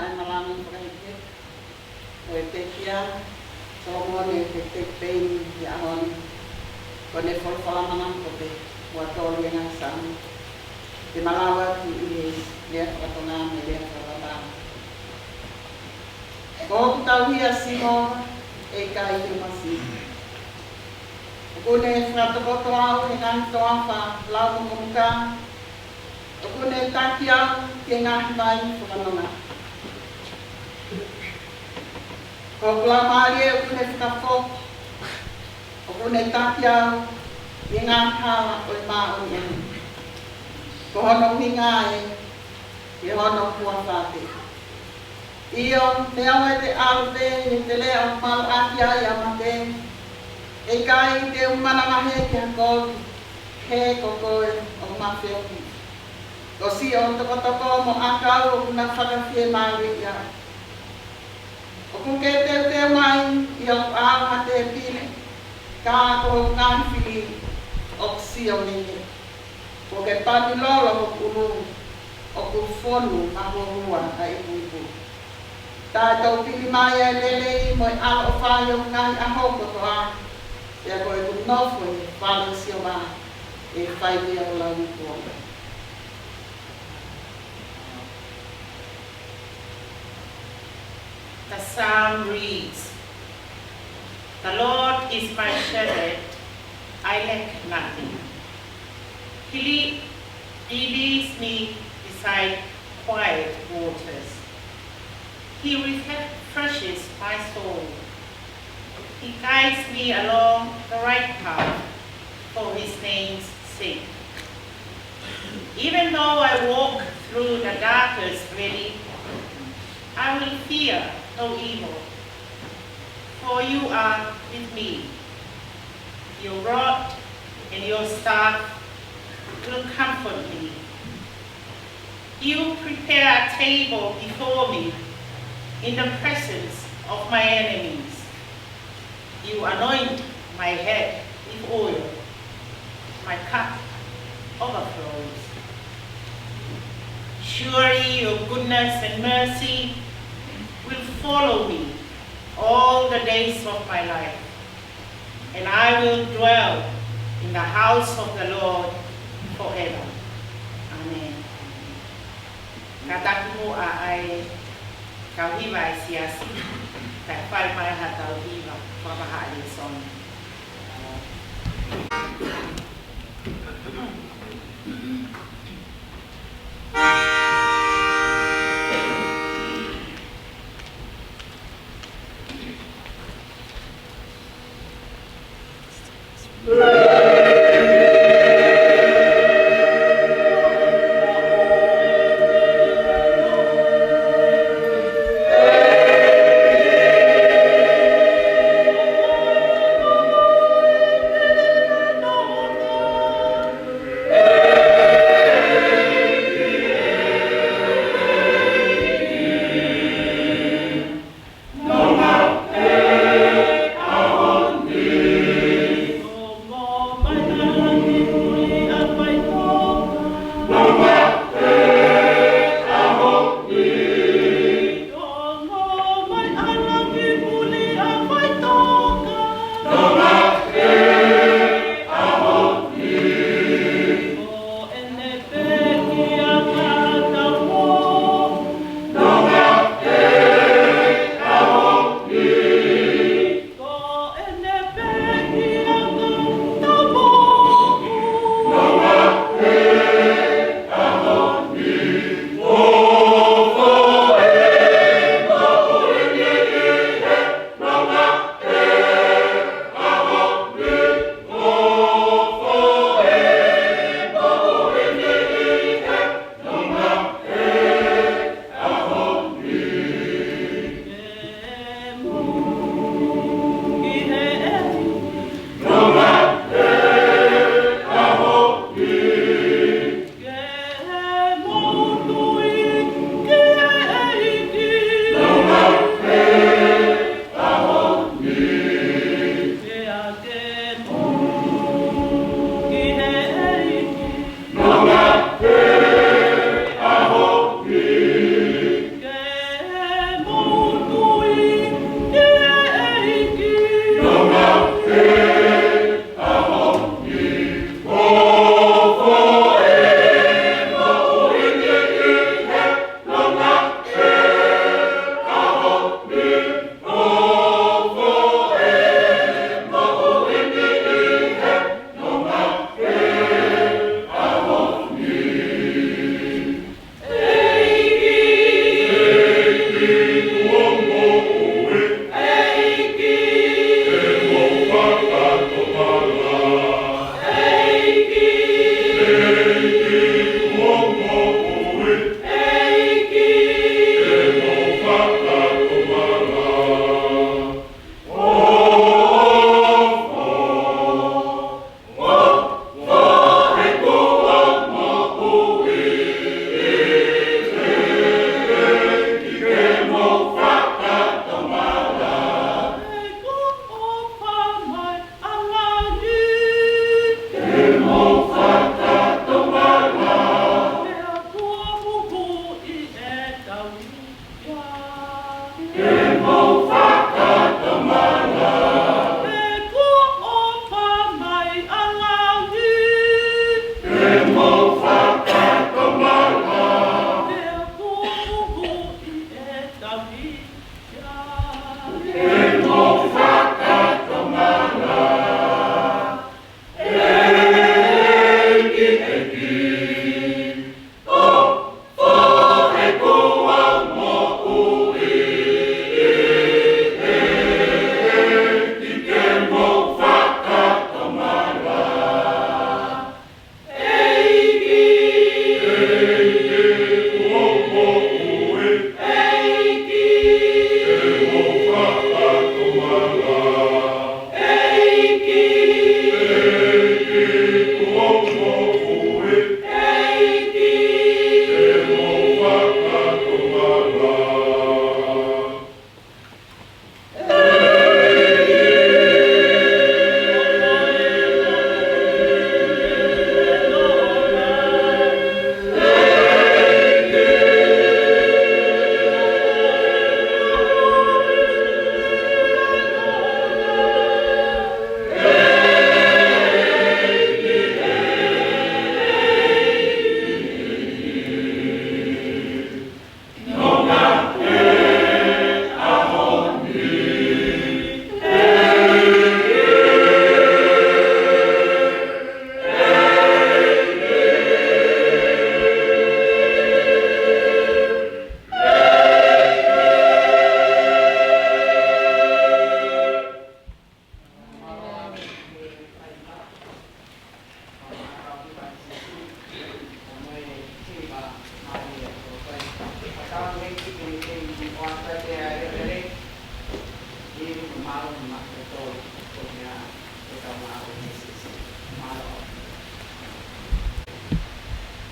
ai Malanga whakahike. O e te kia, Solomone te Payne i ahoni. Ko ne whalawhalamana ko te huatolu e ngā sāmu. Te malawa ki i lea whakatonga me lea whakawatanga. Ko hoku tauhia Simona e ka i te masi. O kone whakatokoto au e ngāhi toa wha lau mokomuka. O kone taki au ke ngāhi mai whakanonga. Ko kula maari e o kone whakafo. O kone taki au e ngāhi hala o e mā o i anu. Ko hono hinga e hono kua whāte. Io, me au e te alupe, e te lea o malu aki ai a mate. E kai te umanamahe ki hakoki, he kokoe o mawhioki. Ko si o toko mo akau o kuna whakawhie mauri ia. O kuke teu mai i o au hate e pine, ka ko ngāhi whili o si o nini. Ko ke pāti lolo o kuru, o kufonu mahorua a ipu. Tā tau pili mai e lele mo i ala o whai o ngahi aho koto a. Ia ko e kunofo e whalo si o maa e whai mea o lau kua. The psalm reads, "The Lord is my shepherd, I lack nothing. He leads me beside quiet waters. He refreshes my soul. He guides me along the right path for his name's sake. Even though I walk through the darkest valley, I will fear no evil, for you are with me. Your rod and your staff will comfort me. You prepare a table before me in the presence of my enemies. You anoint my head with oil. My cup overflows. Surely your goodness and mercy will follow me all the days of my life, and I will dwell in the house of the Lord forever. Amen. Katakumu a ai kauhiwa e siasi. Kai whai mai ha tauhiwa whakaha ali sonu.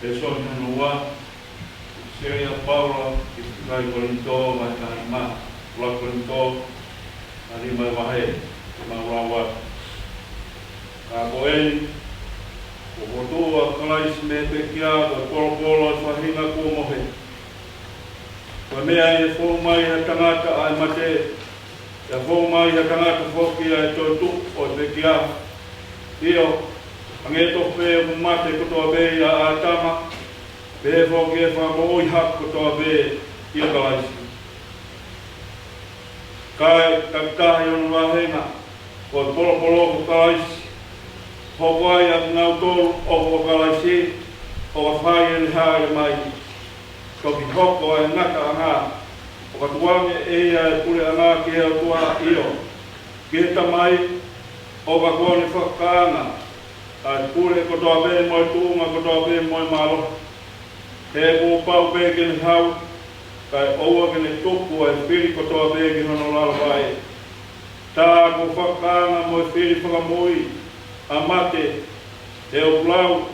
E so no wa se ia paula ki kai korinto ma kai ma la korinto ali mai wa he ma wa ka koen o botua kalais me te kia o polo fa hina ko mohe ko me ai fo mai ha tangata ai mate ya fo mai ha tangata fo ki ai to tu o te kia io ange to pe mate ko to be ya atama be fo ke fa mo i hak ko to be ia kalais kai takta yo no henga ko polo ko kalais Hawai at nautol o wakalasi o whai en hae mai. Ko ki hoko e naka anga. O katuange e ia e pule anga ki hea tua io. Ki he tamai o wakone whakaanga. Ai pule ko toa be moi tuunga ko toa be moi malo. He mo pau be kene hau. Kai oua kene tupu e whiri ko toa be ki hono lalawai. Tā ko whakaanga moi whiri whakamui. Amate te o plau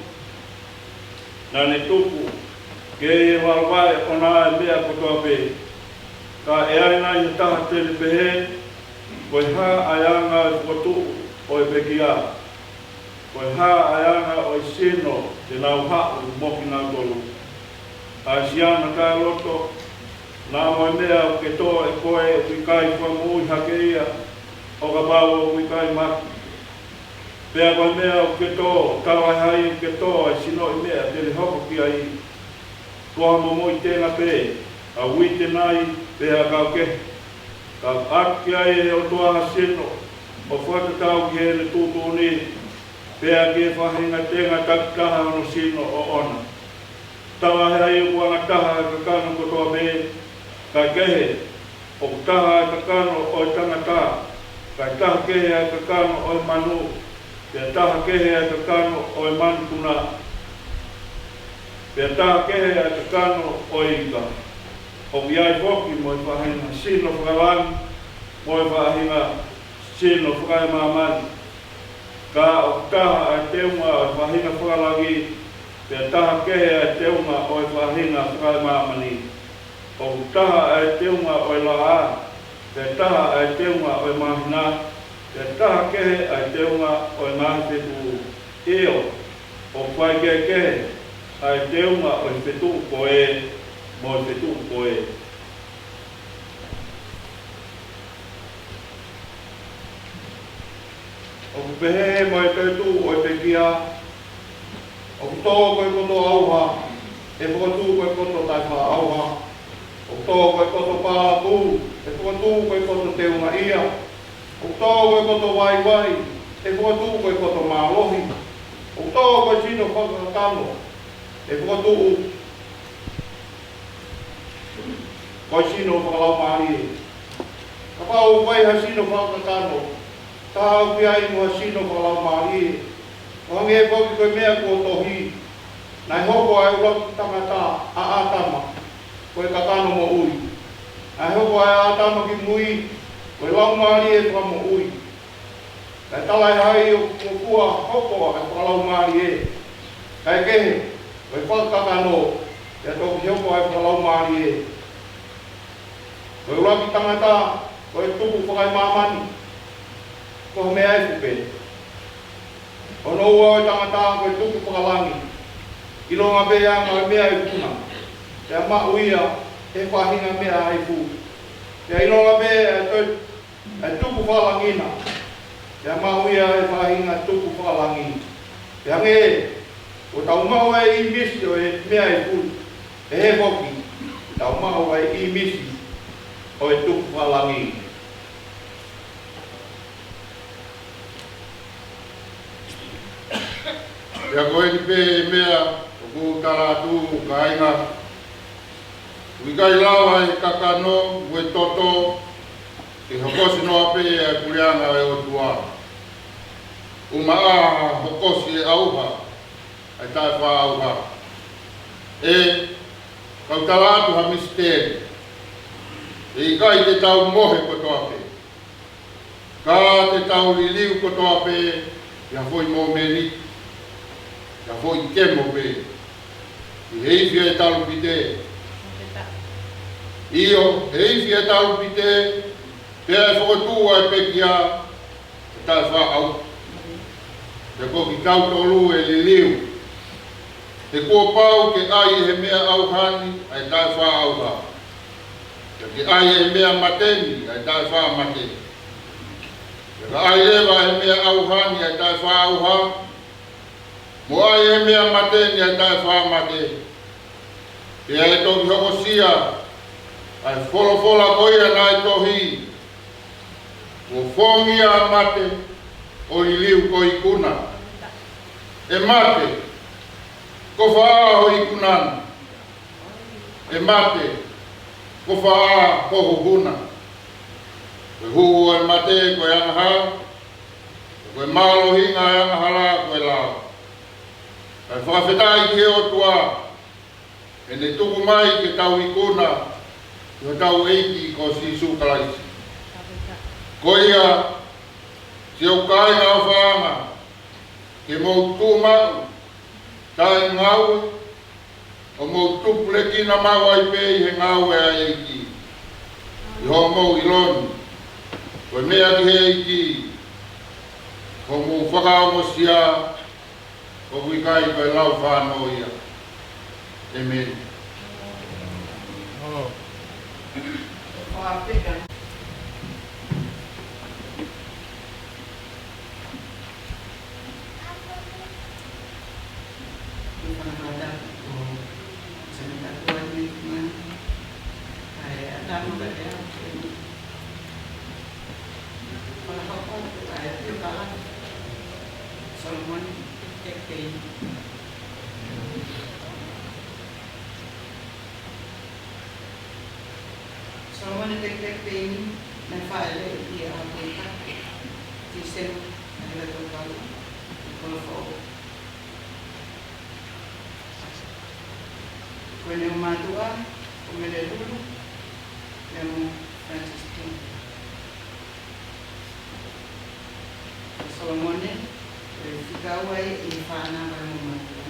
na ne tupu ke e walwai o nā e mea kotoa pe ka e aina i taha tele pehe koe hā aianga e whatu o e pekia koe hā aianga o e sino te nau hau moki nā tolu a siana ka loto nā moe mea o ke toa e koe o wikai whamui hake ia o ka pāua o wikai maki pea koe mea o ke tō, kawai hai o ke tō, e sino i mea, tele hoko ki ai. Koha momo i tēnga pē, a ui te nai, pea kau ke. Kau aki ai e o toa sino, o whakatau ki he ne tūtū ni, pea ki e whahinga tēnga takitaha ono sino o ona. Tawa hai o kuanga taha e kakano ko toa pē, kai kehe, o taha e kakano o i tangata, kai taha kehe e kakano o i manu, Pea taha kehe e ka kano o e manukuna. Pea taha kehe e ka kano o e ika. O iai hoki mo e whahinga sino whakalangi, mo e whahinga sino whakaimamani. Ka o taha e teunga o e whahinga whakalangi, pea taha kehe e teunga o e whahinga whakaimamani. O taha e teunga o e laa, pea taha e teunga o e mahina, Te taha kehe ai teunga o e mahi whetu eo o whai kehe ai teunga o e whetu koe mo e whetu koe. O kupehe mo e whetu o e pekia o kuto koe koto auha e whakatu koe koto tai wha auha o kuto koe koto pāku e whakatu koe koto teunga ia O tō koe koto wai, e whakatū koe koto mālohi. O tō koe sino whakatano, e whakatū koe sino whakalau mārie. Ka pāu koe ha sino whakatano, tā au ki ai mua sino whakalau mārie. O hangi e whaki koe mea kua tohi, nai hoko ai uraki tangata a ātama, koe katano mo ui. Nai hoko ai ātama ki mui, Koe lau maari e whamo ui. Kai talai hai o kua hokoa e whakalau maari e. Kai kehe, koe whakakano, e toki hoko e whakalau maari e. Koe uraki tangata, koe tuku whakai mamani. Koe mea e whupe. O no ua o tangata, koe tuku whakalangi. Ilonga beanga e mea e puna. Te ma uia, e whahinga mea e fu. Te ilonga bea e tuku whalangina. Te mauia e whahinga tuku whalangi. Te hange, o tau mau e I misi o e mea e fu. E he hoki, tau mau e I misi o e tuku whalangi. Ia koe ki pē e mea, o ku taratu ka inga. Wikai lawa e kakano, ue toto, e hokosi noa pē e kurianga e o tua. Umaa hokosi e auha, e tae wha auha. E, kau taratu ha misteri. E kai te tau mohe kotoa pe. Ka te tau liliu kotoa pe, ia foi mo meni. Ia foi kemo pe. I heifia e talu pite. Io, heifia e talu pite, pea e whakotua e pekia, e tae whaau. Te koki kautolu e liliu. Te kua pau ke ai he mea au hani, ai tae whaau ha. Te ai he mea mateni, ai tae wha mateni. Te ai lewa he mea au hani, ai tae whaau ha. Mo ai he mea mateni, ai tae wha mateni. Te ai toki hoko sia, ai wholofola koia nai tohi. O whongia mate, o liliu ko i kuna. E mate, ko whaa ho i kunan. E mate, ko whaa ko hukuna. Koe huu e mate ko e angaha, koe malo hinga e angahala ko e lao. Kai whawhetai ki he o tua, e ne tuku mai ke tau i kuna, ko tau eiki ko si sukalaisi. Ko ia, se o kai ngā whaanga, ke mou tūmau, tai ngau, o mou tupule kina mau ai pei he ngau e a eiki. I ho mou i loni, ko mea ki he eiki, ko mou whakao mo sia, ko kui kai koe lau whāno ia. Amen. Solomone, Payne. Solomone Payne, na fale i a Afrika, di selu na tokalo, Kalofiama. Kwenye umatua, kumele lulu, lemu Francis Payne. Solomone, Fikawai i whana mai mo matua.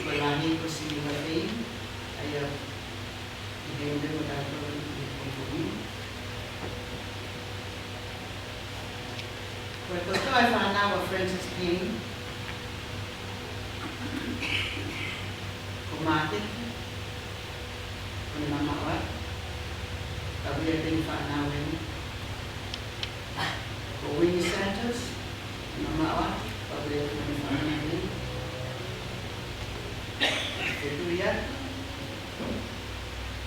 Kalahi ko si Payne, aya i hende o tātou i konfumi. Koe kotoa i whana wa Francis Payne, ko mate, ko ni mamawa, kabia te i whana wenu. Ko Winnie Santos, mamawa, kabia te i whana wenu. Te tuia,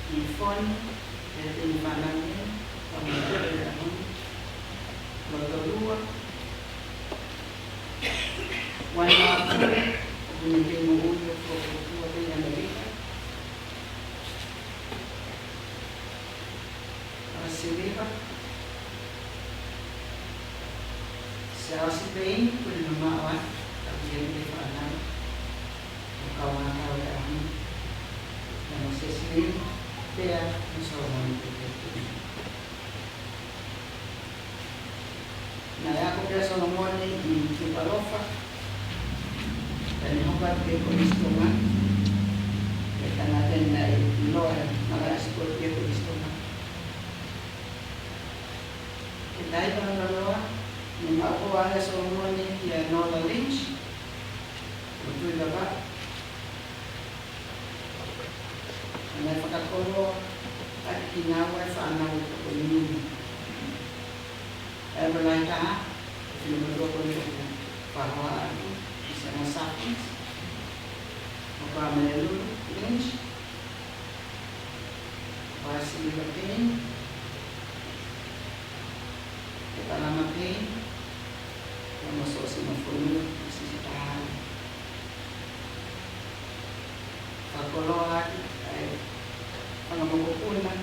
i fon, te i whana wenu, kabia te i whana. Otahuhu, Ouau, Bunike mo ulo ko ko te Amerika. Siasi, Siasi Payne, ko ni mamawa, tapi hindi pa alam. Kawan kau kami, yang Siasi, dia Solomone. Na ako kaya Solomone i Palofa, dan hubat ke Kolistungan, kita natin na iloa, naka-escort ke Kolistungan. Kita ay pangalalawa, nung ako wala Solomone kaya Nola Lynch, utoy laba, na pagkakolo at kinaway sa anaw ko ko yun. Berlaita, film berapa ni? Bahwa bisa masak, apa melu, lunch, pasti berkein, kita lama kein, yang masuk semua formula masih tahan. Kalau lagi, kalau mau pulang,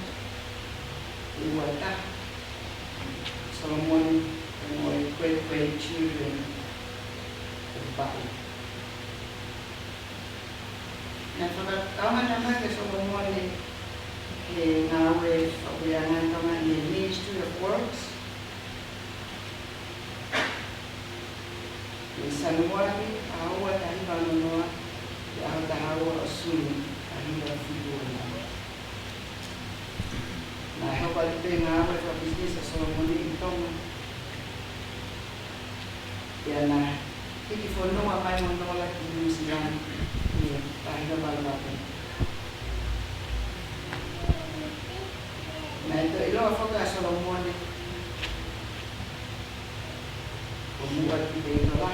iwata. Solomone and my great children of Payne. Na pagkakama naman kay Solomone, ke ngawe whawiangan tonga i Ministry of Works. I Sanuari, aua tahiwa nonoa, i au tahaua o suni, tahiwa whiwona. Nā hapa i te ngawe wha business a Solomone i tonga. Ia nā hiki whanua mai manola ki New Zealand, i tahiwa Malanga. Nā ito iloa whaka a Solomone, o mua ki te inola.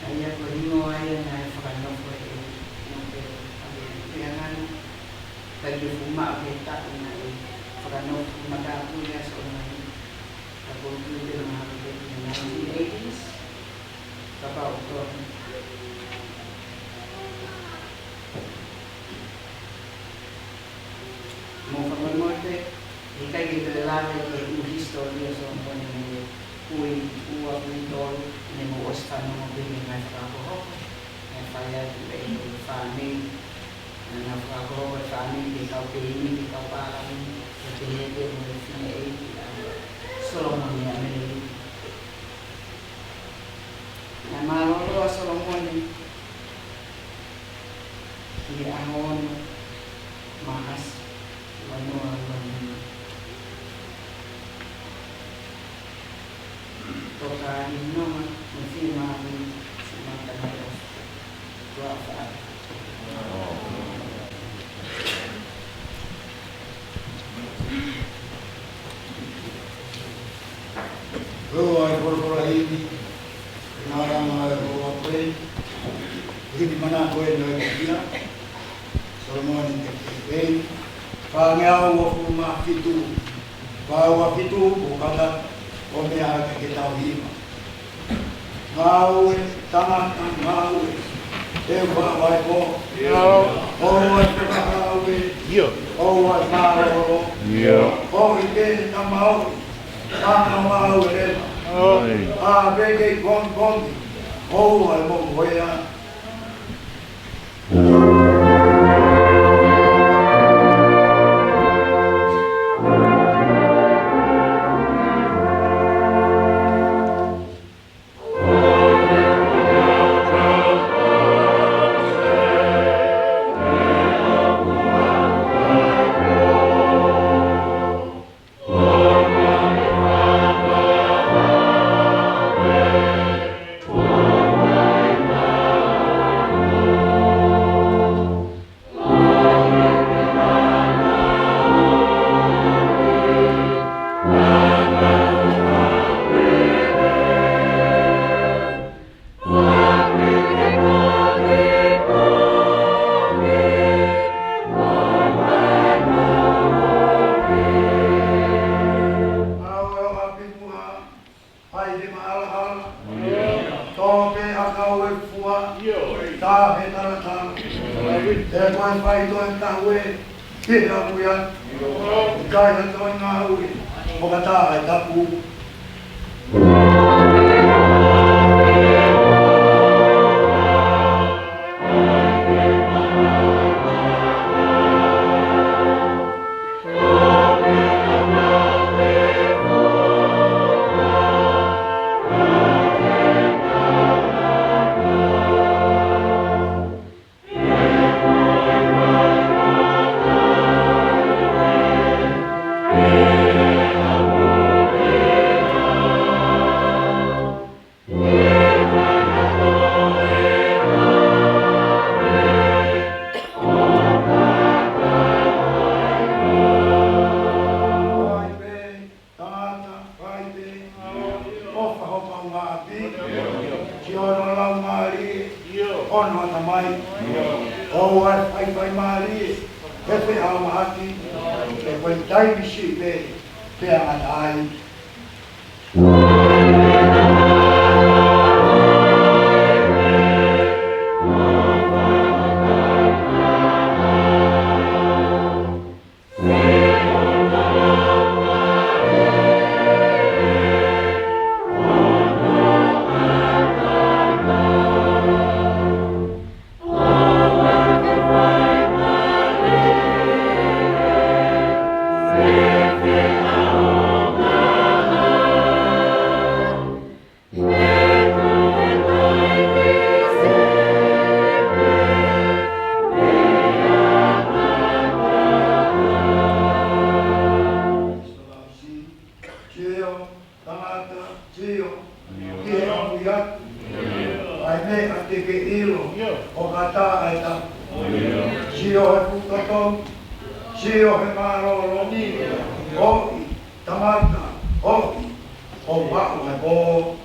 Nā ia ko ringo aia nā e whakanofo e no te peangana. Kai ke fuma o ke taku nā e whakanofo matapu ia so nā e ka kōtu te nā hapa te 1980s. Ka pao tōna. Mō whakamote, I kai ke te lawe ke u historia so mpone me ui ua ui tolu, ne mo ostano mo bini ngai whakakohoko, ngai whai atu e o whanei, ngai whakakohoko e whanei ke kau Payne, ke kau Parami, ke te hete mo e whine eiti a Solomone a mene. Ngai maroroa Solomone, ki ahono, mahas, wanoa wanoa. Toka ni noma, ni whima ni si matanaro. Tua whaara. Ouau ai porpora hini, nara mai roa koe, hini mana koe no e kia, Solomone te Payne, whangeau o fuma fitu, whaua fitu o kata o mea hake ke tau hima. Ngāue, tangata ngāue, te whawai po, ouai whakahaue, ouai whaoro, oi te tamau, tanga mau e rema, a vege kondi, ouai mo koea. Hoki, tamaka, hoki, Ouau e po.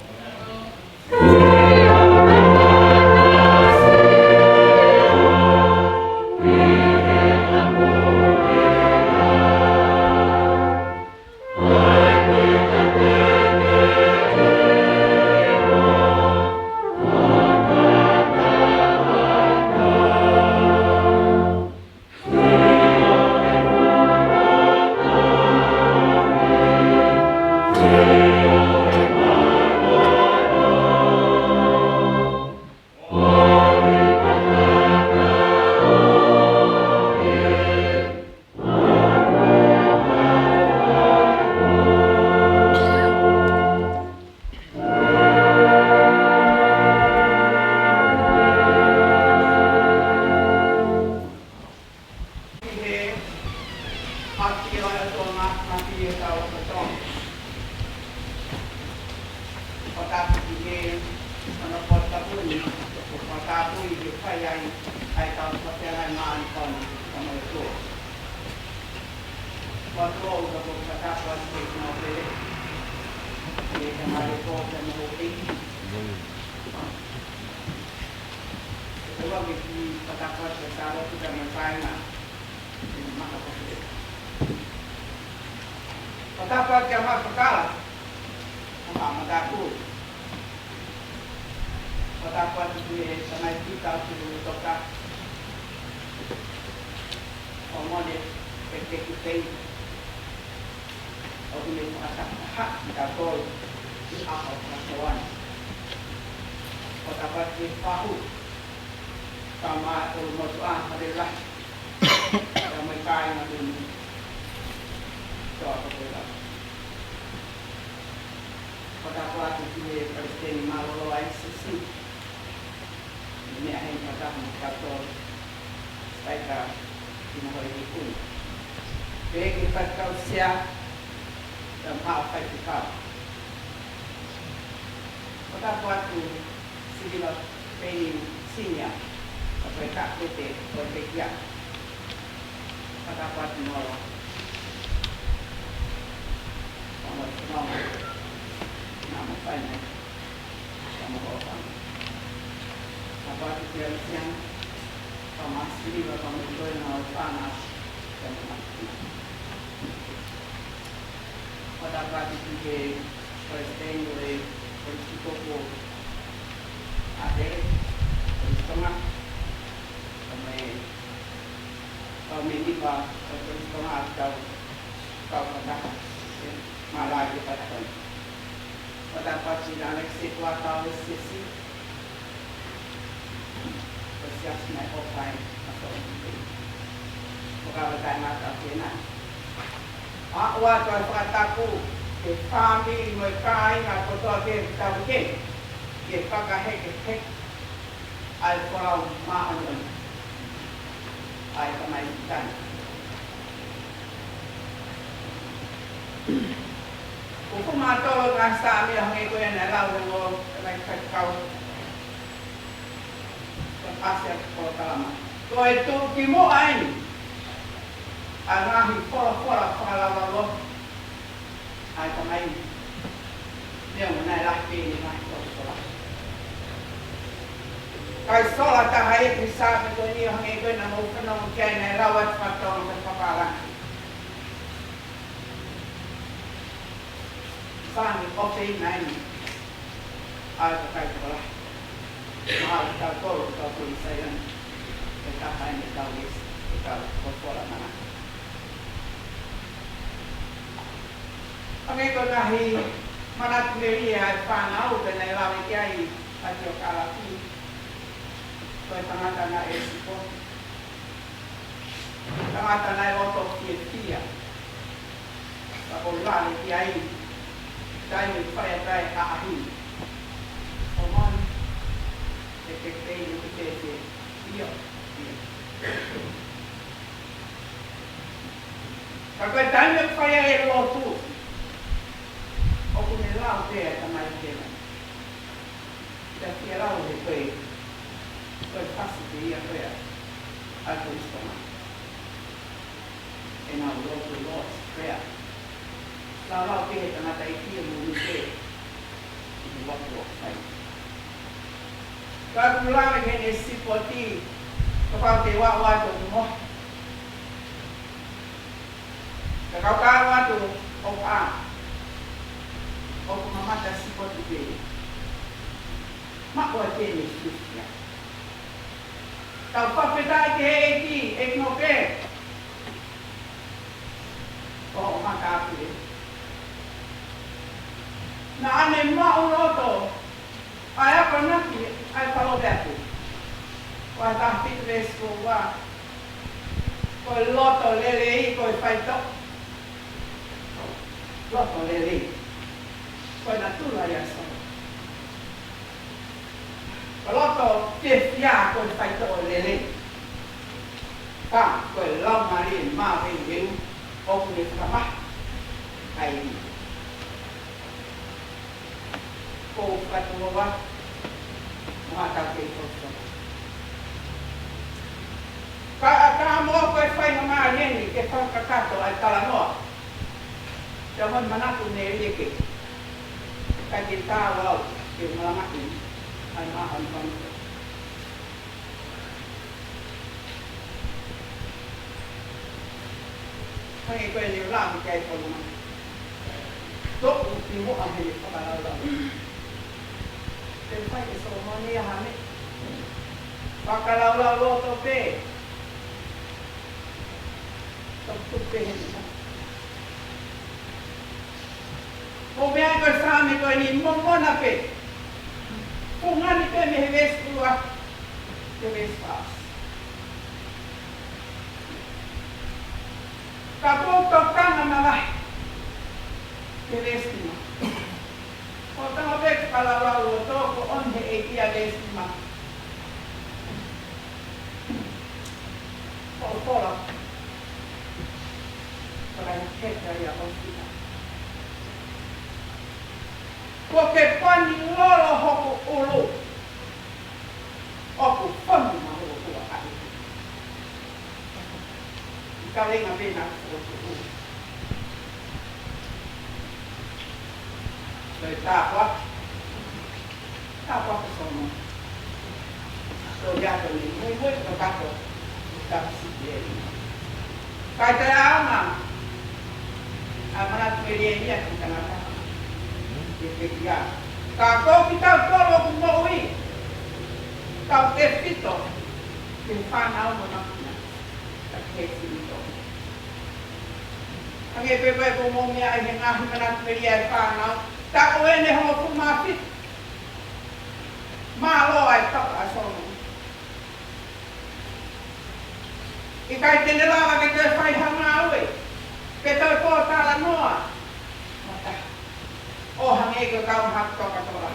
In our Lord's Prayer. Lalau ke tana tai ki mu ke. Ni wa ko ai. Ka kula ke ne sipoti. Ka pa te wa to mo. Ka wa to o a. O mama ta sipoti ke. Ma ko te ni sipia. Ka pa peta ke ek no ke. O ma ka pe. Na ane ma unoto. Ai apa naki ai Kalofiama. Wa ta fitness ko wa. Ko loto lele ko faito. Loto lele. Ko na tula ya so. Ko loto ke fia ko faito lele. Ka ko lo mari ma ve ve o ku ni kama. Ai ko katuwa mata ke koso ka mo ko fai ma ni ke fa ka to ai kala no jaman mana ku ne ye ke ka kita wa ke malanga ni ai ma an pan kai ko ni la mi kai ko ma to ni mo a he ka ba laเป็นไฟในโซโลโมนนี่ฮะนี่ปากกาเราโลโตเป้ต้องตุกเป้เห็นไหมผมไม่ให้ก็สามีก็นี่มองนะเป้พวกนั้นนี่เป้ไม่ให้เวสตัวจะเวสฟาสกับพวกตกตั้งมาไว้จะเวสตัวOtahuhu kalau to ko on he ekia desima. Pola. Para kita ya hostia. Porque pani lolo hoku ulu. Oku pani ma hoku ai. Kali ngabena hoku. Rồi tapa ke sono. So ya to ni muy to kato. Tapa si Kata ama. Amana tumelia ya kanaka. Dia. Kako kita tolo kumoi. Kau tefito. Kifana mo na. Takesito. Ang epepe kumomia ay nga himana tumelia kana. Tak wene ho kumafit. Malo ay tak asono. Ikai tenela ka ke fai hangawe. Ke to ko tala noa. Mata. O hange ko ka hak to ka tola.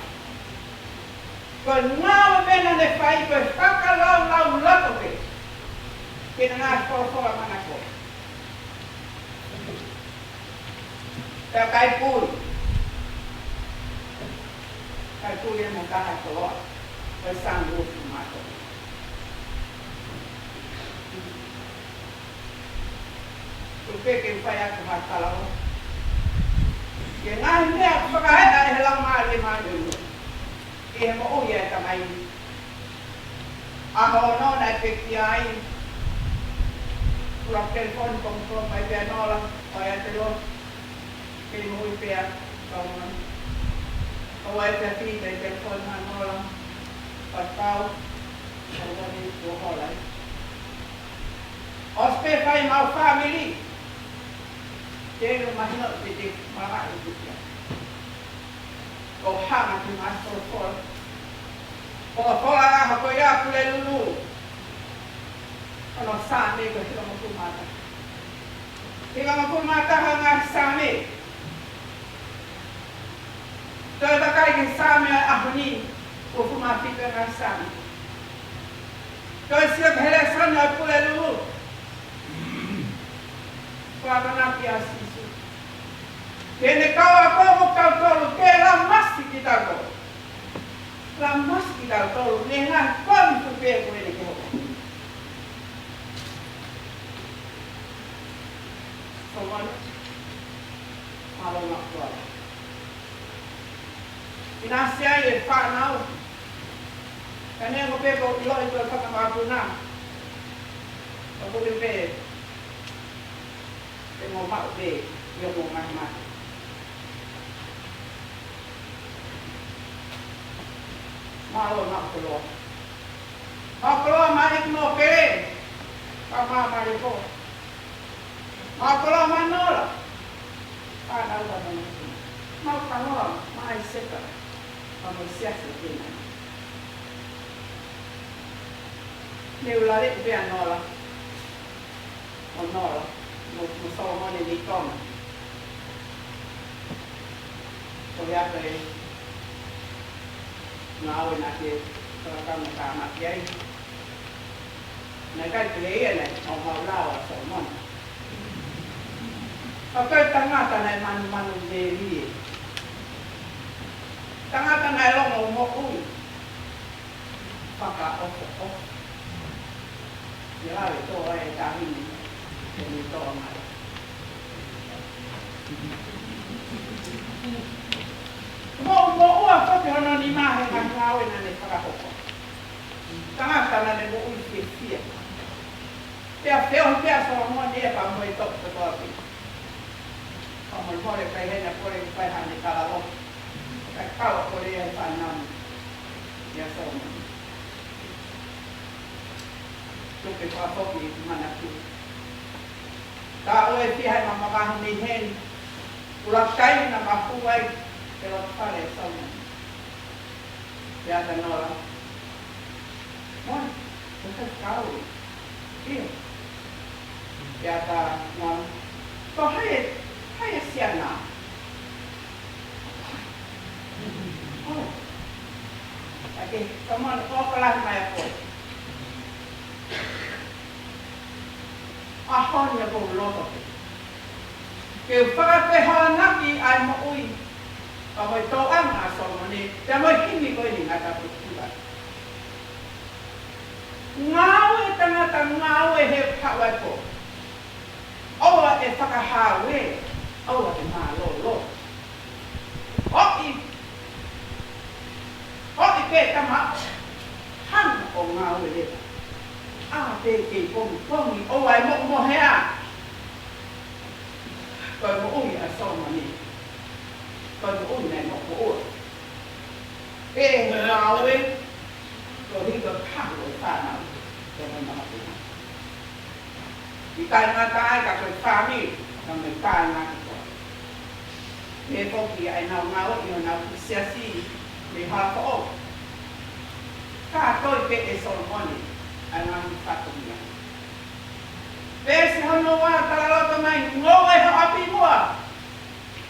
Ko ngao bena ne fai ko fakala lau lato ke. Ke na ko mana ko. Ta kai pul. Kai tu yang mengkahat keluar, bersanggup mata. Supaya kita kemat kalau, jangan dia pakai ada helang mali dulu. Ia mau ya kamai. Ahono naik kekiai, kurang telefon komprom bayar nol, bayar telur, kemu bayar kawan. Awal tapi dari telefon orang pasal orang itu orang. Ospek fai mau family. Jadi masih jadi mama itu dia. Kau hang di masuk sekolah. Kalau sekolah aku ya kuliah dulu. Kalau sami ke sini mampu mata. Jika mampu mata hang sami. Kalau tak kaya sami ahuni, aku mati dengan sami. Kalau siap helasan aku lalu, kalau nak Siasi, jadi kau tolu, kelamas kita kau, lamas kita tolu, dengan kau tu pergi ke kau. Semua, malo na ko. Inasia e whanau. Kane mo pe ko ilo ito Fakamavae na. Ako rin pe. Pe mo ma pe. Yo mo ma. Malo na ko. Maklo maik mo pe. Pamamari ko. Maklo manola. Para la na. Maklo mai seta. Como Siasi tina. Neulare pe anola. Onola. No Solomone di Tom. Soviate ngao na ke Fakamavae yai. Na kai play na o maulawa Solomone. Pakai tangata na manu deri. Tangata na long mo ui. Paka o. Ya itu ai tahi ni. Ini to ngai. Mo ua ko ke hono ni ma he ngau na ne paka ho. Tangata na ne mo ui fia. Pea Solomone e pa mo i top to to. Como el more que hay en el pueblo que hay en cada uno. Acabo por ir al Panam. Ya somos. Tú que fue a Foki, Manaki. Tao e fiha na mamahu ni hen. Ulakai na mahuai. Que los pare somos. Ya te nora. Bueno, eso es caro. Bien. Ya está, no. Entonces, hay siana. Oh. Okay, come on, kelas mai aku. Ahon ya ko loto. Ke Fakamavae hanaki ai mo ui. Apa to ang Solomone. Jamai kini ko ini ngata putula. Ngau e tangata ngau e he kawai po. Owa e Fakamavae. Owa e malolo. Oki ke tama. Han o ngau e le. Te ke pongi. Owa e mo hea. Ko mo ui a Solomone. Ko mo ui nei mo ui. E ngau e. Ko hiko kako e whanau. Ko mo mahapuna. I kai ngata ai ka koe whami. Ka me kai ngata koe. Me poki ai nau ngau i o nau Siasi. Me hako o. Ka toi pe e Solomone. Ai ngai whakumia. Pese hono wā taraloto mai. Ngoe ho api mua.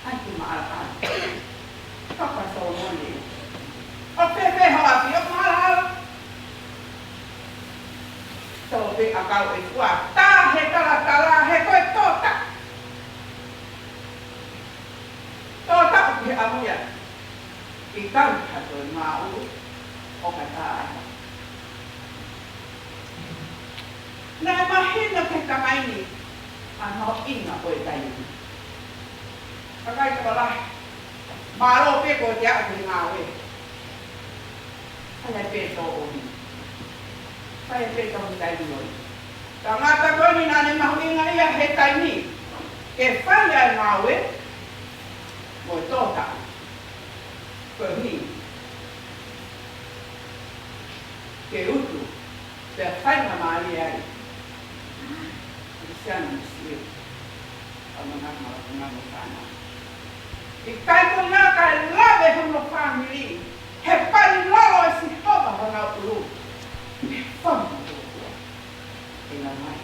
Ai ku maala. Kapa Solomone. O pepe ho api o maala. So pe akau e kua. Ta he tala he koe tota. Tota upi amuia. I kau kato i mau. O kata. Nai mahina ke kamaini. Ano ina koe kaini. Kakai kawala. Maro pe ko tia ati ngawe. Kaya pe to ohi. Kaya pe to kai noi. Tangata ko ni nani mahuinga ia he kaini. Ke fanya ngawe. Mo tota. Ko ni. Ke utu. Pe fanya mali ai. Sian muslim. Amanah malah sana. Ikai ko na kai labe hono family. He pai lolo si hoba hono ulu. Fam. Ina mai.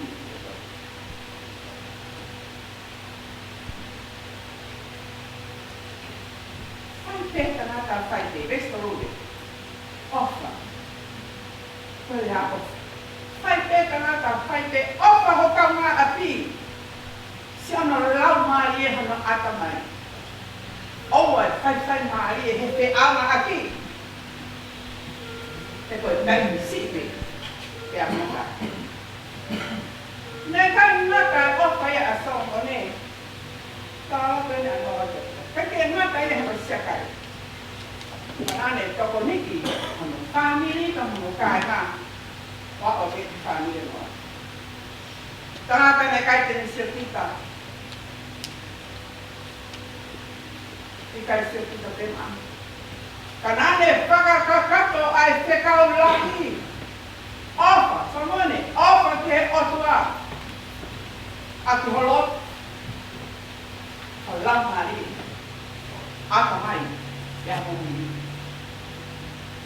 Ai peta na ta fai de vestorule. Offa. Quella offa. Fai peta na ta fai de offa ho kama api. Si ono lau mari e hono atamai. Owa fai mari e he pe ama aki. Te koe kai sipe. Pe amaka. Ne kai naka offa ya Solomone. Tala pene ano aja. Kaya ngata ini harus siakai. Karena ne toko niki, family kamu kaya, wah oke family lo. Tala pene kaya jenis cerita. Ikai cerita tema. Karena ne pagakato ai sekau lagi. Ofa, Solomone, ofa ke Ouau. Aku holot. Holam hari. Aku mai. Ya bumi.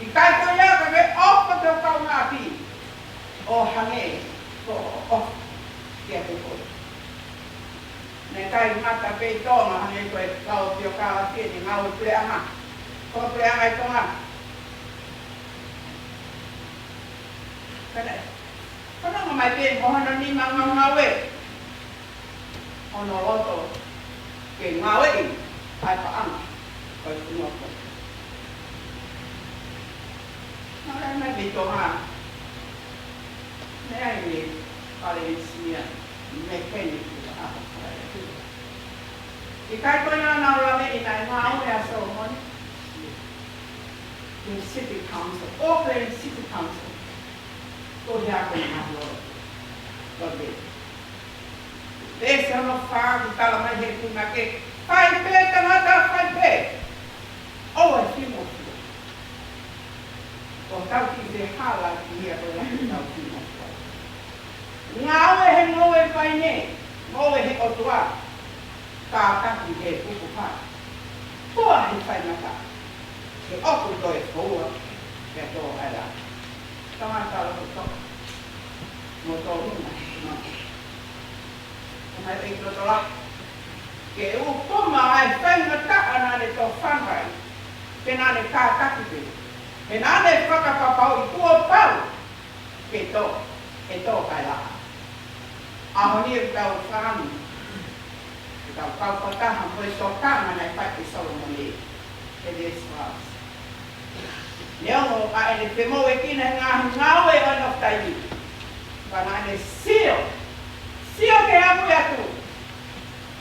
Ikai ko ya kage ofa ke kau ngapi. Oh hange. Oh. Ya ko. Nekai mata pe to ma hange ko kau tio ka ti ni ngau pleanga. Ko pleanga itu mah. Kana ngamai pe mohon ni mangawe. Ono loto. Ke ngawe ai pa ang. Ko semua ko. Nara na dito ha. Naya ini Kalofiama mekanik apa saya itu. Ikai ko na naulame inai mau ya Solomone. In City Council, Auckland City Council. Todo dia com a flor. Todo. Esse é o fardo, tá lá mais gente aqui. Faz pé, tá nada, faz pé. Ou assim, meu filho. Por tal que se rala aqui, é por lá que tá o filho. Não é Payne, não é Ouau. Tá que é pouco faz. Boa, ele faz matar. Que óculos dois, boa. Que é boa, é lá. Tama kalau betul, motor rumah, rumah itu telah keukum mai pengen tak anak itu fangai, penane kata itu, penane Fakamavae itu apa? Itu kalah. Ahoni kau faham, kau kata hampir sokang mana pakai Solomone, jadi sebab. Neo ai te mo e kina ngawe ono tai. Bana ne sio. Sio ke amu ya tu.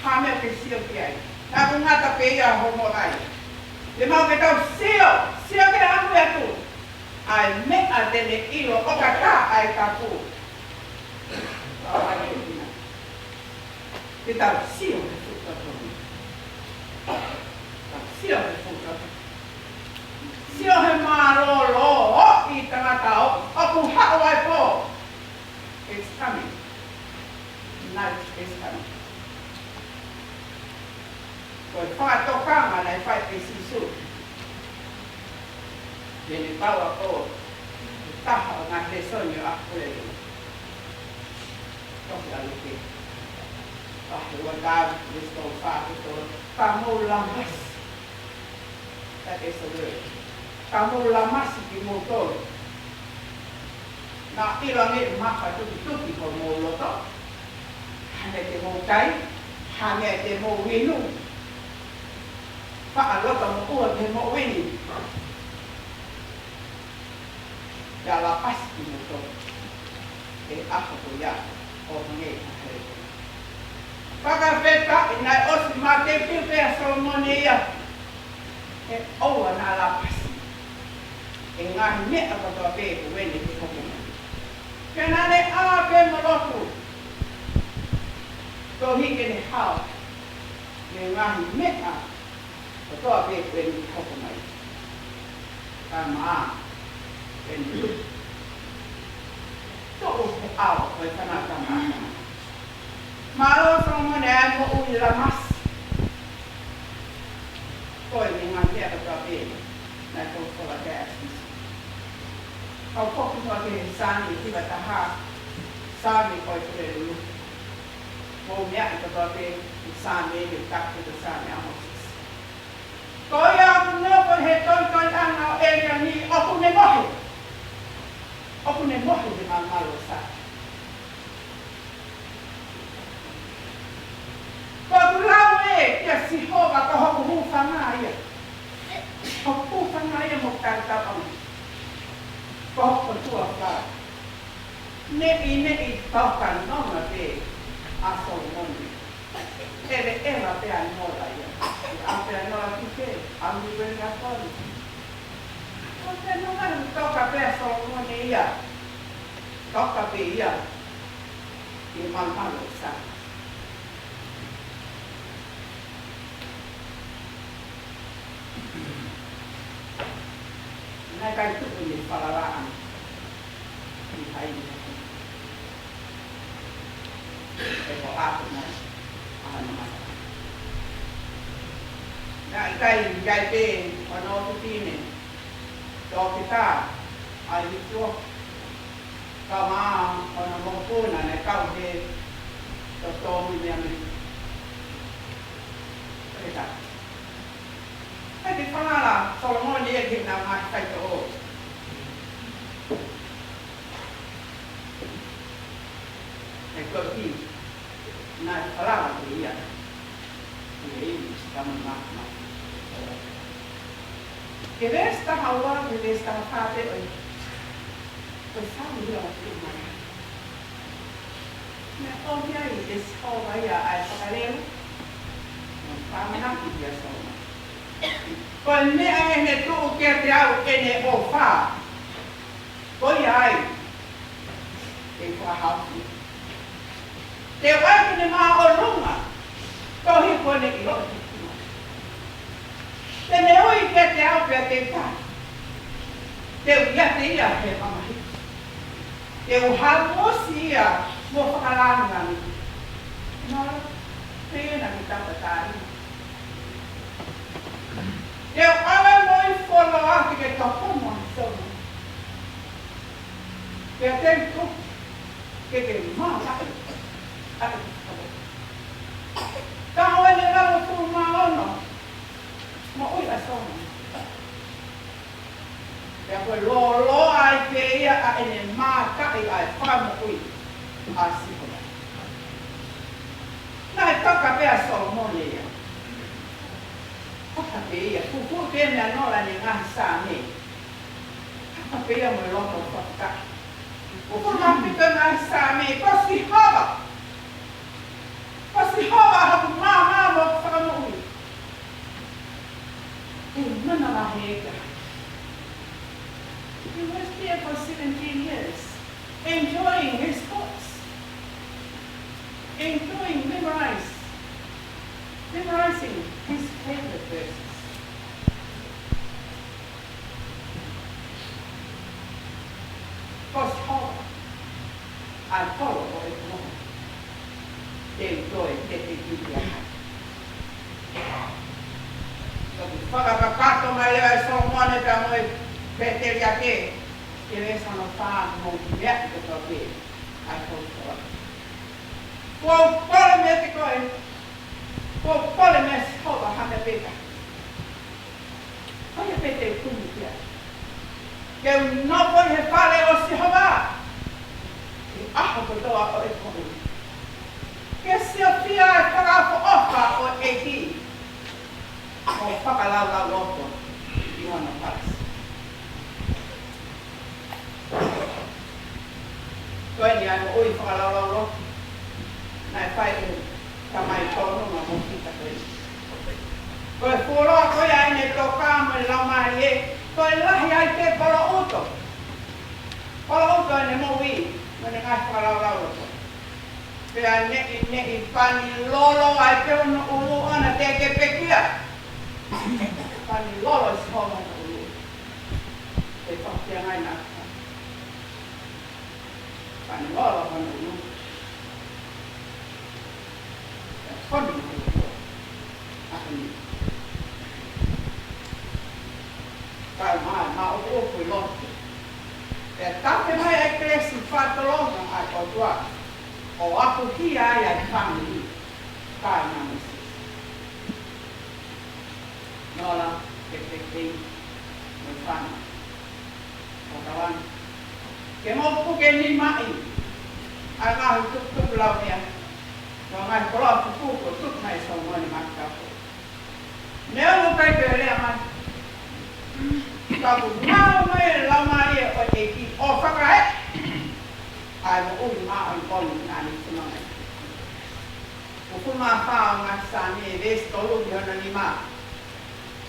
Hame ke sio ke ai. Ta ngata pe ya homo ai. Le mau ke tau sio. Sio ke amu ya tu. Ai me a de ilo o kaka ai kapu. Ai kina. Kita sio ke futa tu. Sio ke futa. Sio he marolo i tangata aku Hawaii po. It's coming. Night is coming. Koi whakatoka mana i whai te sisu. Dene paua ko taha ngā te sonio a kurelu. Toki a luke. Pahe wadar, listo whakito. Kamulamas. That is the word. Kamu lamas di motor. Na ilangi maka tuki ko mo loto. Hane te mo kai, hane te mo winu. Pa loto mo o te mo wini. Ya lapas di motor. Ako ko ya o nge. Paka peta inai os mate pipe Solomone ya. O na lapas. Enggak ni apa tu apa itu ini hukum. Kerana ni apa melotu. Tohi kene hal. Enggak ni apa tu apa itu ini hukum ini. Karena ini tu awak berkenaan sama. Malu Solomone mau ulamas. Kau ini nganti apa tu apa ini. Nak kau kalau ada kau kok sebagai sani tiba-tiba sani kau itu dulu mau miak itu berarti sani dekat itu sani amosis kau yang nak heton kau yang yang ni aku nemoh dengan malu sah kau lawe ya si hoba kau hukum fangai hukum fangai mau kata apa kau bertua apa? Ini tohkan nama de Solomone. ele ela pe a nola ia. A pe a nola que a mi vem a fora. Você não vai tocar pe a Solomone ia. Toca pe ia. E malmalo sa. Nai kai tu ni palaraan. Di hai ni. Eko aku na. Nah, ikai pe ono tu tine. To kita ai tu kama ono mongkuna ne kau de to mi ni. Kita. Hai di fala Solomone dia ke nama kai to. Eko ki na fala dia. Ini sama makna. Que resta hawa, que resta fate oi. Oi sabe eu acho que me olha aí, esse hawa ia ai pakaleu. Não faz nada que dia só. Quando me ai tu que te au ene ofa. Oi ai. Tem que falar. Te vai que ma olunga. Corre por ele. Te ne oi que te au pe te ka. Te ia te ia he mamai. Te o hamosia mo fakalanga ni. No, pena que tá patari. Te o ala moi follow up que topo mo so. Te tempo que te mata. Kau ini kalau tu mau mau asal. Ya lo ai ke ya ini maka ai fam ui asih. Nah itu kape Solomone ya. Kape ya fufu ke na no la ni ngasa ni. Kape ya mo lo to fakka. Fufu na pito ngasa ni ko si haba. Pasti hawa mama mo fakamu. Mana mahega. He was there for 17 years, enjoying his books, enjoying memorizing his favorite verses. First hawa, I follow it more. They enjoy getting to their house. So, pagkakato maya Solomone ka mo better yake. Kaya sa napa mo biyak ko be. I hope so. Ko poleme ko eh. Ko poleme ko ba hame beta. Kaya bete ko niya. Kaya no po he fale o si haba. Ako ko to ako ko. Que se eu fiar para opa o aqui, o para lá logo, e não faz. Quando eu oi para lá logo, na faz também torno uma música aí. Quando for lá, quando aí tocamos lá mais, quando lá aí tem para outro é movi, quando nós para lá logo. Kaya ne pani lolo ai pe no ulu ana te ke pekia. Pani lolo is homa no ulu. Te pakia ngai na. Pani lolo no ulu. Pani ulu. Ani. Kai ma o ko lo. Te tape mai ai kresi fatolonga ai ko tua. O aku ki ai family kai na misi nola ke mo fana o kawan ke mo pu ke ni mai aga tu lau ya no ngai pro pu tu mai so mo ni mak ka ne o kai ke le ama ka bu na mai la mai o te ki o faka ai mo ui ma ai kon na ni sino ai o fuma pao ngasa ni ves tolu di hona ni ma.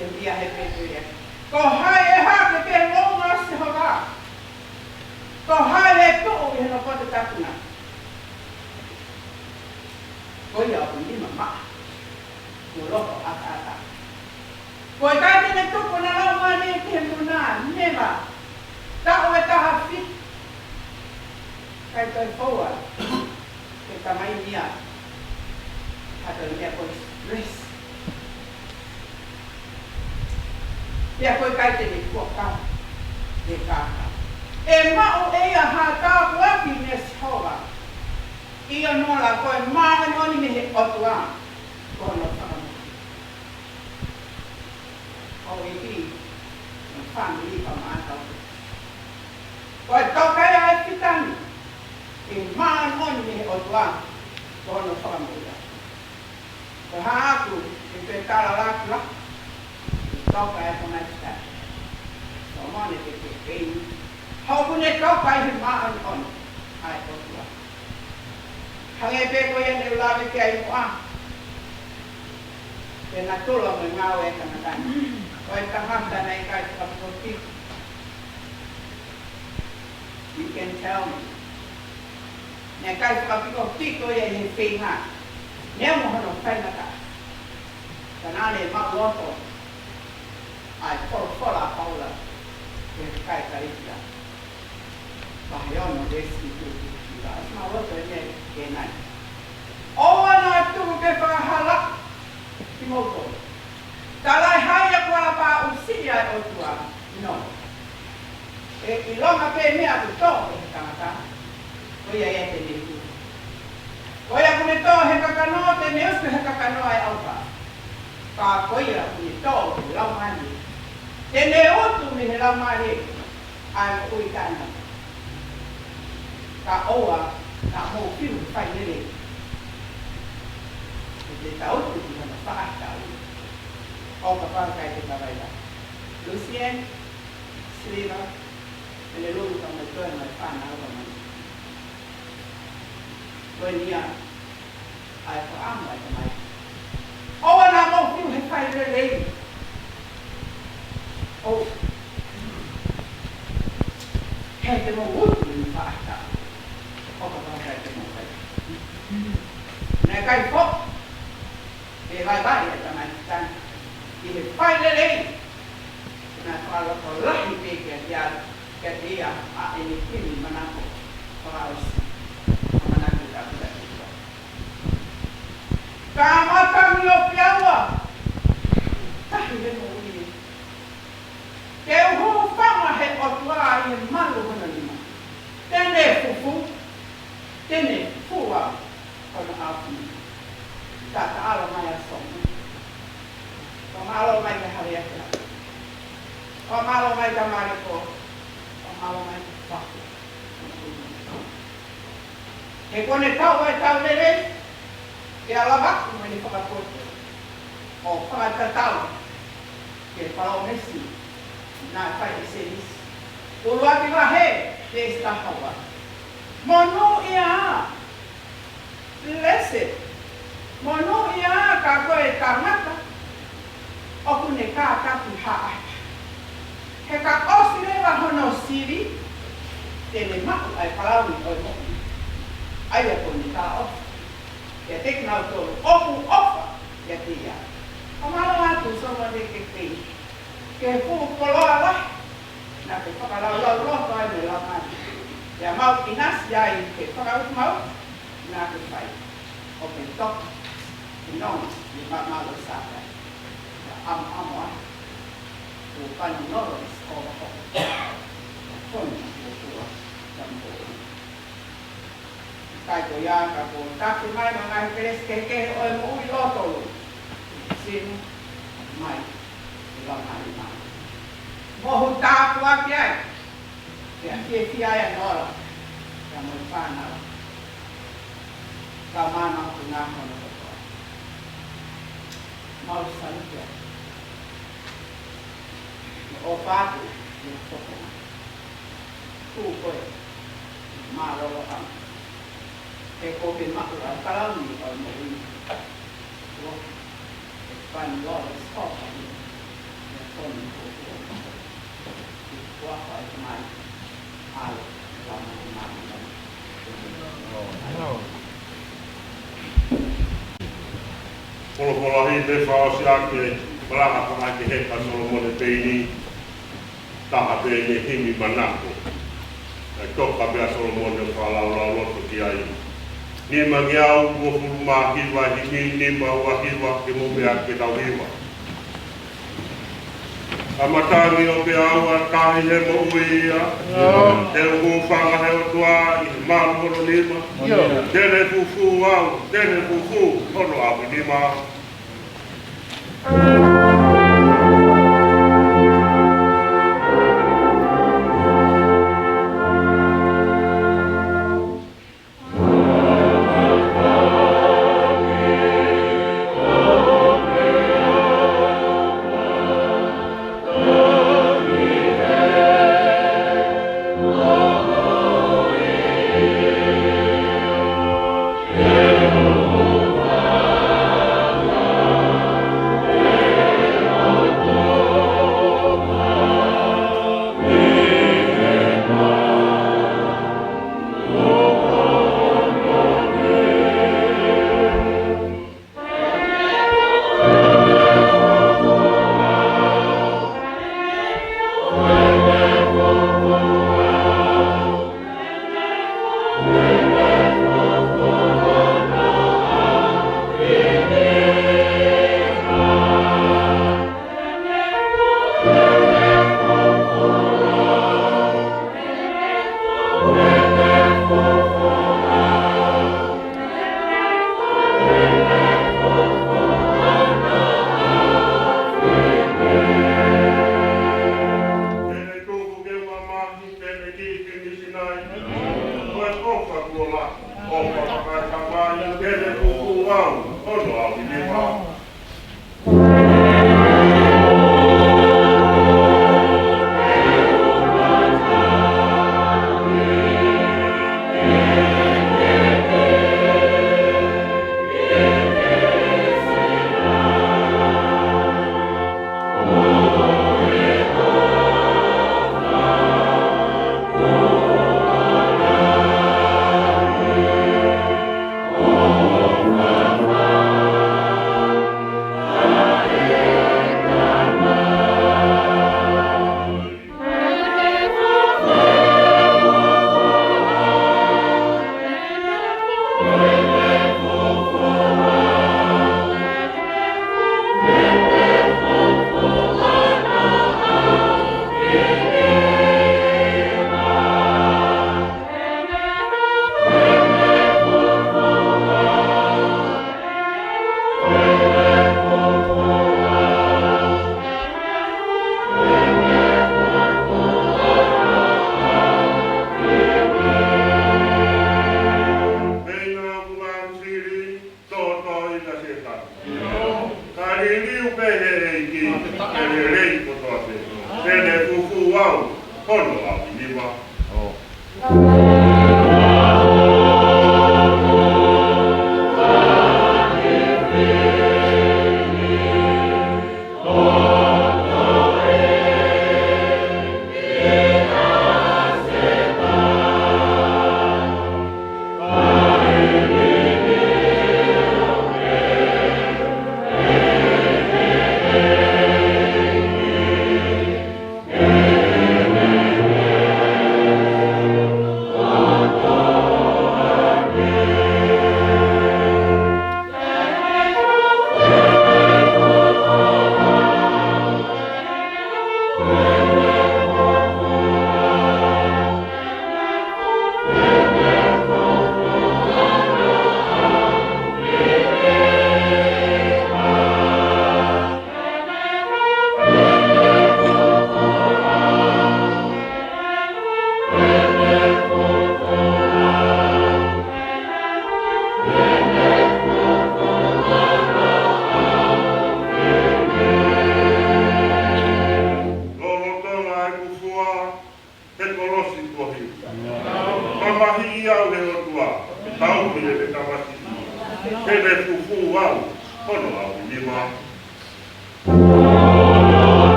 Dia he petuia. Ko hai e ha ke pe longa se hoga. Ko hai e tu e no pote takuna. Ko ia o ni mama. Ko loko ata. Ko ka te ne tu ko na la ma ni ke muna neva. Ta o ta ha fit. Kai toi foa. Ke tamai nia. Hato nia ko stress. Ia koe kai te ni kuaka, te kaka. E mao ea ha tā kuaki me sihoga. Ia nola koe maa noni me he otua. Kono whakamu. O e ki, no family pa mātau. Koe tokai ai pitani. E maa noni me he otua. Kono whakamu. Koe haaku, e te tala lakula. Toka e kona ita. Solomone te Payne. Hau ne toka e maan on. Ai otua. Hange pe ko ia ne ulawe ke ai moa. Te na tula mo ngau e kana tani. Ko e tahanta na i kai kapoti. You can tell me. Ne kai kapoti ko ia he whenga. Ne mo hono whainaka. Tanane ma loto. Ai fola paula ke kai karita. Bahiono desi tu. Asma loto ne ke nai. O ana tu ke fa hala. Timoto. Talai haya kwa pa usia o tua. No. E ilonga pe me a to e kamata. Ko ia ia te ni tu. Ko ia kune to he kakano te ne uske he kakano ai aupa. Ka ko ia kune to lau mani. Tene otu ni he lau mani. Ai ui tana. Ka oa na mo fiu fai nere. Te tautu ki hana whaatau. O ka whaakai te kawaila. Lucien, Sliva, e le lulu ka mai toa mai whana awa mai. Koe nia, ai ko amu ai ka mai. Oa na mo fiu he whai nere. O, he te mo utu ni whaatau. O ka whaakai te mo whai. Nē kai fo, e vai e tamai tan. I he whai lelei. Nā whala ko lahi te kia te ia a e ni kini manako. Whakaosi. A manako ka pula te kua. Ka matangi o piaua. Tahi he mo ui. Ke uhu whama he otua i he malu hana lima. Tene fufu. Tene fua. Kono afu. Tata alo mai a somu. Kono alo mai ka hariaka. Kono alo mai ka mariko. Kono alo mai ka whaku. He kone tau e tau lere. Ke alawaku mai ni whakapoto. O whakatatau. Ke whao mesi. Nā whai e se nisi. Uluaki wahe. Te stahawa. Monu ia a. Blessed. Mono ia ka koe tangata. Oku ne ka tapu haa. He ka osi rewa hono siri. Tene maku ai palawi oi moku. Ai ako ni ka ofa. Ke teknau tolu. Oku ofa. Ke tia. O malo atu somo de ke kei. Ke fu koloa lai. Na ke whakalau lau roto ai me lau mani. Ia mau inas iai ke whakaut mau. Nā ke whai. O ke toka. Ke nonga. Ni malo sāka. Amo a. O panu noro is o wako. Kona o kua. Tampo. Kai ko ia ka ko. Taki mai ma ngai peres ke o e mo ui lotolu. Sinu. Mai. Ila mai mai. Mohu tāpu aki ai. Kia fia ia nora. Kia mo whānau. Ka mana ku ngā hono kotoa. Mau sanukia. O pātu, ni whokona. Kū koe, mā rolo am. e kope makura kalami o mo ui. Find a lot of stuff on it. That's all you go for. It's what I might have. Polo hi te whaosi ake, Malanga kamai te hepa Solomone Payne, taha Payne himi manako. E toka mea Solomone whalaulau loto ki ai. Ni mangi au ua furuma hiwa himi, ni maua hiwa ke mume ake tau hiwa. Amatangi o pe aua kahi he mo uia, te uhu whanga he o tua i he maru hono lima. Tene fufu au, tene fufu, hono awi lima.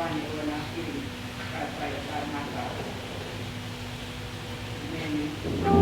Solomone o na kiri ka pai ka mata. Amen.